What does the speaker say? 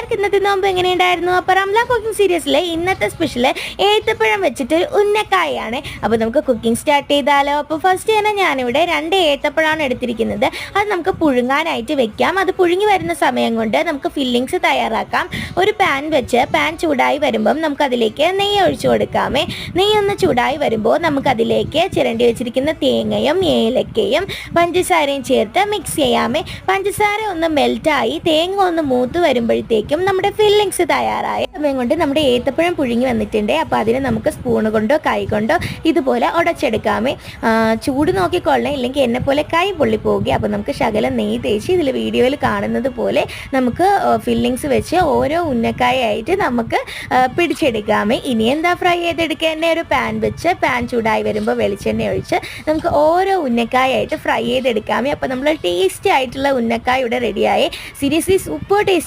എല്ലാവർക്കും ഇന്നത്തെ നോമ്പ് എങ്ങനെയുണ്ടായിരുന്നു? അപ്പോൾ റംലാൻ കുക്കിംഗ് സീരീസിലെ ഇന്നത്തെ സ്പെഷ്യൽ ഏത്തപ്പഴം വെച്ചിട്ട് ഉന്നക്കായാണ്. അപ്പോൾ നമുക്ക് കുക്കിംഗ് സ്റ്റാർട്ട് ചെയ്താലോ? അപ്പോൾ ഫസ്റ്റ് തന്നെ ഞാനിവിടെ 2 ഏത്തപ്പഴമാണ് എടുത്തിരിക്കുന്നത്. അത് നമുക്ക് പുഴുങ്ങാനായിട്ട് വെക്കാം. അത് പുഴുങ്ങി വരുന്ന സമയം കൊണ്ട് നമുക്ക് ഫില്ലിങ്സ് തയ്യാറാക്കാം. ഒരു പാൻ വെച്ച് പാൻ ചൂടായി വരുമ്പം നമുക്കതിലേക്ക് നെയ്യ് ഒഴിച്ചു കൊടുക്കാമേ. നെയ്യൊന്ന് ചൂടായി വരുമ്പോൾ നമുക്കതിലേക്ക് ചിരണ്ടി വെച്ചിരിക്കുന്ന തേങ്ങയും ഏലക്കയും പഞ്ചസാരയും ചേർത്ത് മിക്സ് ചെയ്യാമേ. പഞ്ചസാര ഒന്ന് മെൽറ്റായി തേങ്ങ ഒന്ന് മൂത്ത് വരുമ്പോഴത്തേക്കും നമ്മുടെ ഫില്ലിങ്സ് തയ്യാറായി. സമയം കൊണ്ട് നമ്മുടെ ഏത്തപ്പഴം പുഴുങ്ങി വന്നിട്ടുണ്ട്. അപ്പോൾ അതിന് നമുക്ക് സ്പൂണ് കൊണ്ടോ കൈ കൊണ്ടോ ഇതുപോലെ ഉടച്ചെടുക്കാമേ. ചൂട് നോക്കിക്കൊള്ളണം, ഇല്ലെങ്കിൽ എന്നെ പോലെ കൈ പൊള്ളിപ്പോവുക. അപ്പോൾ നമുക്ക് ശകലം നെയ്യ് തേച്ച് ഇതിൽ വീഡിയോയിൽ കാണുന്നത് പോലെ നമുക്ക് ഫില്ലിങ്സ് വെച്ച് ഓരോ ഉന്നക്കായായിട്ട് നമുക്ക് പിടിച്ചെടുക്കാമേ. ഇനി എന്താ ഫ്രൈ ചെയ്തെടുക്കേണ്ട? ഒരു പാൻ വെച്ച് പാൻ ചൂടായി വരുമ്പോൾ വെളിച്ചെണ്ണ ഒഴിച്ച് നമുക്ക് ഓരോ ഉന്നക്കായായിട്ട് ഫ്രൈ ചെയ്തെടുക്കാമേ. അപ്പോൾ നമ്മൾ ടേസ്റ്റി ആയിട്ടുള്ള ഉന്നക്കായ ഇവിടെ റെഡിയായി. Seriously super taste